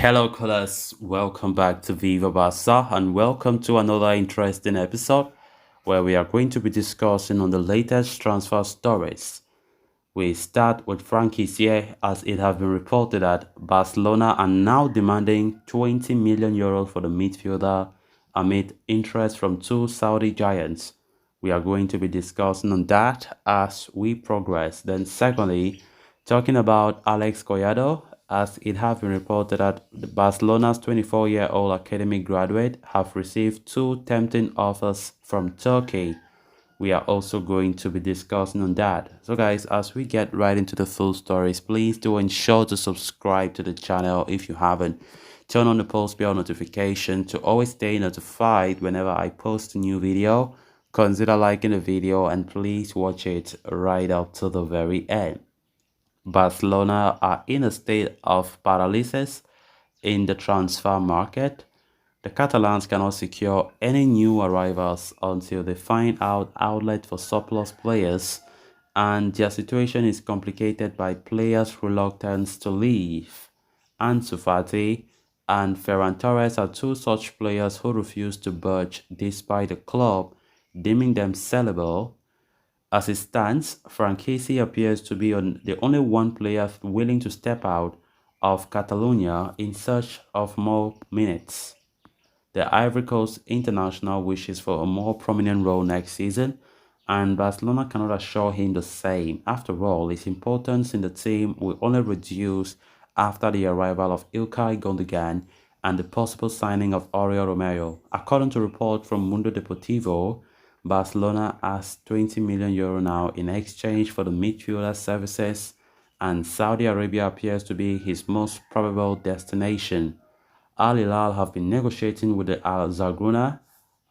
Hello, colors. Welcome back to Viva Barca and welcome to another interesting episode where we are going to be discussing on the latest transfer stories. We start with Franck Kessie as it has been reported that Barcelona are now demanding 20 million euros for the midfielder amid interest from two Saudi giants. We are going to be discussing on that as we progress. Then secondly, talking about Alex Collado, as it has been reported that Barcelona's 24-year-old academy graduate have received two tempting offers from Turkey. We are also going to be discussing on that. So guys, as we get right into the full stories, please do ensure to subscribe to the channel if you haven't. Turn on the post bell notification to always stay notified whenever I post a new video. Consider liking the video and please watch it right up to the very end. Barcelona are in a state of paralysis in the transfer market. The Catalans cannot secure any new arrivals until they find out outlet for surplus players, and their situation is complicated by players' reluctance to leave. Ansu Fati and Ferran Torres are two such players who refuse to budge despite the club deeming them sellable. As it stands, Franck Kessie appears to be the only one player willing to step out of Catalonia in search of more minutes. The Ivory Coast international wishes for a more prominent role next season, and Barcelona cannot assure him the same. After all, his importance in the team will only reduce after the arrival of Ilkay Gundogan and the possible signing of Oriol Romeo. According to report from Mundo Deportivo, Barcelona has 20 million euro now in exchange for the midfielder services, and Saudi Arabia appears to be his most probable destination. Al Hilal have been negotiating with the Al Zagruna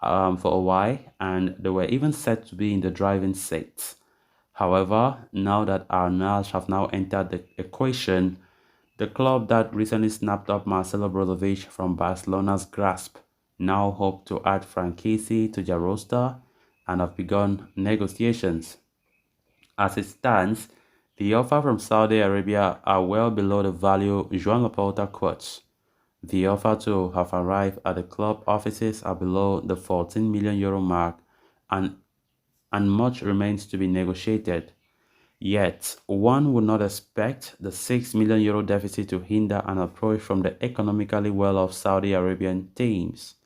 for a while, and they were even said to be in the driving seat. However, now that Al Nassr have now entered the equation, the club that recently snapped up Marcelo Brozovic from Barcelona's grasp now hope to add Franck Kessie to their roster and have begun negotiations. As it stands, the offer from Saudi Arabia are well below the value Joan Laporta quotes. The offer to have arrived at the club offices are below the 14 million euro mark, and, and much remains to be negotiated. Yet, one would not expect the 6 million euro deficit to hinder an approach from the economically well-off Saudi Arabian teams.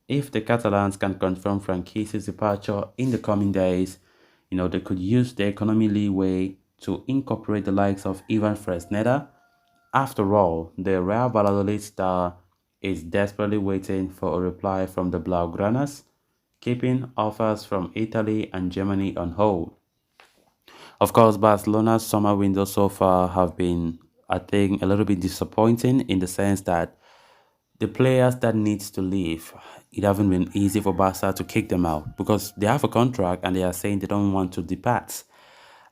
If the Catalans can confirm Franck Kessie's departure in the coming days, they could use the economy leeway to incorporate the likes of Ivan Fresneda. After all, the Real Valladolid star is desperately waiting for a reply from the Blaugranas, keeping offers from Italy and Germany on hold. Of course, Barcelona's summer window so far have been, I think, a little bit disappointing in the sense that the players that needs to leave, it hasn't been easy for Barca to kick them out because they have a contract and they are saying they don't want to depart.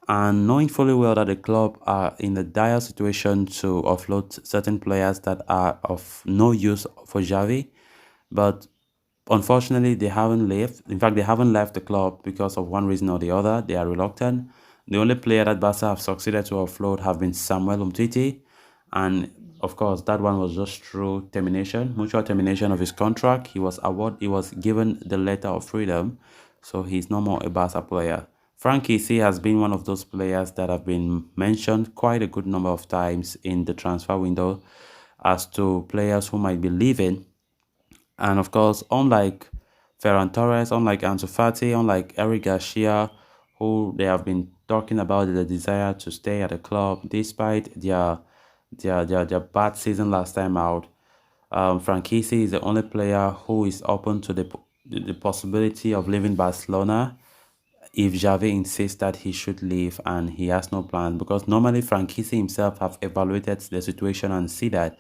And knowing fully well that the club are in a dire situation to offload certain players that are of no use for Xavi, but unfortunately they haven't left. In fact, they haven't left the club because of one reason or the other. They are reluctant. The only player that Barca have succeeded to offload have been Samuel Umtiti, and of course that one was just through termination, mutual termination of his contract. He was given the letter of freedom, so he's no more a Barca player. Franck Kessie has been one of those players that have been mentioned quite a good number of times in the transfer window as to players who might be leaving. And of course, unlike Ferran Torres, unlike Ansu Fati, unlike Eric Garcia, who they have been talking about the desire to stay at the club despite their bad season last time out. Franck Kessie is the only player who is open to the possibility of leaving Barcelona if Xavi insists that he should leave and he has no plan. Because normally Franck Kessie himself have evaluated the situation and see that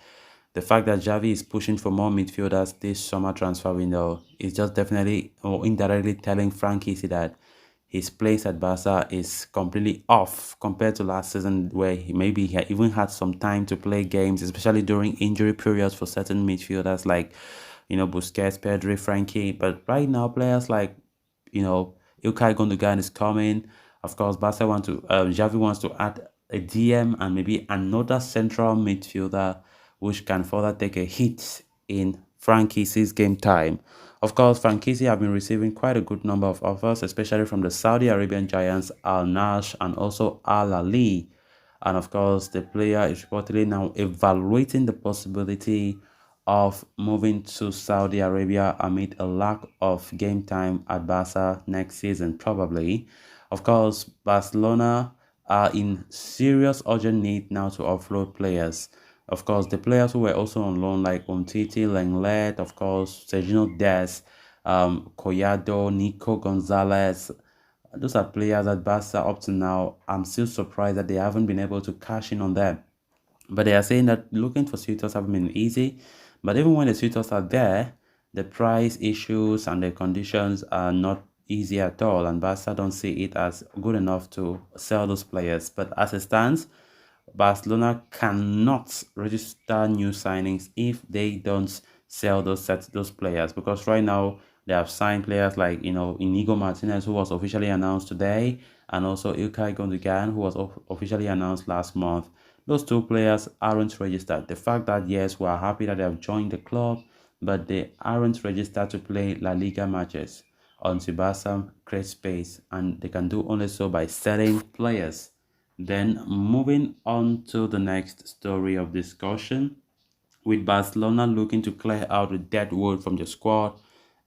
the fact that Xavi is pushing for more midfielders this summer transfer window is just definitely or indirectly telling Franck Kessie that his place at Barca is completely off compared to last season where he even had some time to play games, especially during injury periods for certain midfielders like, Busquets, Pedri, Frankie. But right now, players like, Ilkay Gundogan is coming. Of course, Xavi wants to add a DM and maybe another central midfielder which can further take a hit in Franck Kessie's game time. Of course, Franck Kessie have been receiving quite a good number of offers, especially from the Saudi Arabian giants Al Nash and also Al Ali. And of course, the player is reportedly now evaluating the possibility of moving to Saudi Arabia amid a lack of game time at Barca next season, probably. Of course, Barcelona are in serious urgent need now to offload players. Of course, the players who were also on loan, like Umtiti, Lenglet, of course, Sergio Des, Collado, Nico Gonzalez, those are players that Barca up to now. I'm still surprised that they haven't been able to cash in on them. But they are saying that looking for suitors haven't been easy. But even when the suitors are there, the price issues and the conditions are not easy at all. And Barca don't see it as good enough to sell those players. But as it stands, Barcelona cannot register new signings if they don't sell those players, because right now they have signed players like Inigo Martinez, who was officially announced today, and also Ilkay Gundogan, who was officially announced last month. Those two players aren't registered. The fact that, yes, we are happy that they have joined the club, but they aren't registered to play La Liga matches until Barca creates space, and they can do only so by selling players. Then moving on to the next story of discussion, with Barcelona looking to clear out the dead wood from the squad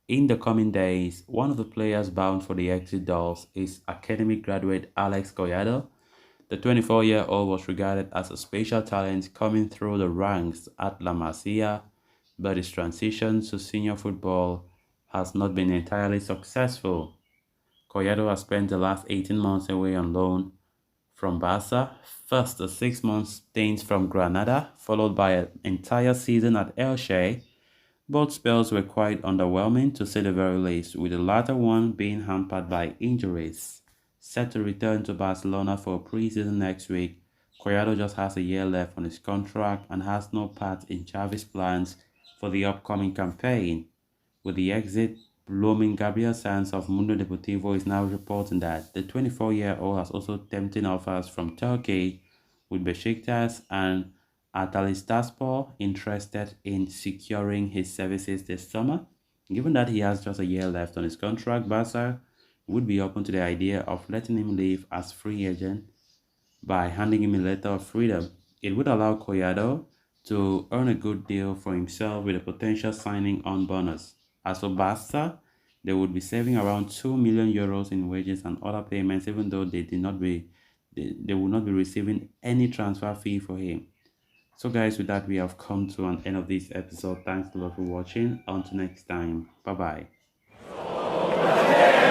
in the coming days, one of the players bound for the exit doors is academic graduate Alex Collado. The 24-year-old was regarded as a special talent coming through the ranks at La Masia, but his transition to senior football has not been entirely successful. Collado has spent the last 18 months away on loan from Barca, first a 6 month stint from Granada, followed by an entire season at Elche. Both spells were quite underwhelming to say the very least, with the latter one being hampered by injuries. Set to return to Barcelona for a pre-season next week, Collado just has a year left on his contract and has no part in Xavi's plans for the upcoming campaign. With the exit blooming, Gabriel Sanz of Mundo Deportivo is now reporting that the 24-year-old has also tempting offers from Turkey, with Besiktas and Antalyaspor interested in securing his services this summer. Given that he has just a year left on his contract, Barca would be open to the idea of letting him leave as free agent by handing him a letter of freedom. It would allow Collado to earn a good deal for himself with a potential signing on bonus. As for Barca, they would be saving around 2 million euros in wages and other payments, even though they will not be receiving any transfer fee for him. So guys, with that we have come to an end of this episode. Thanks a lot for watching. Until next time. Bye bye.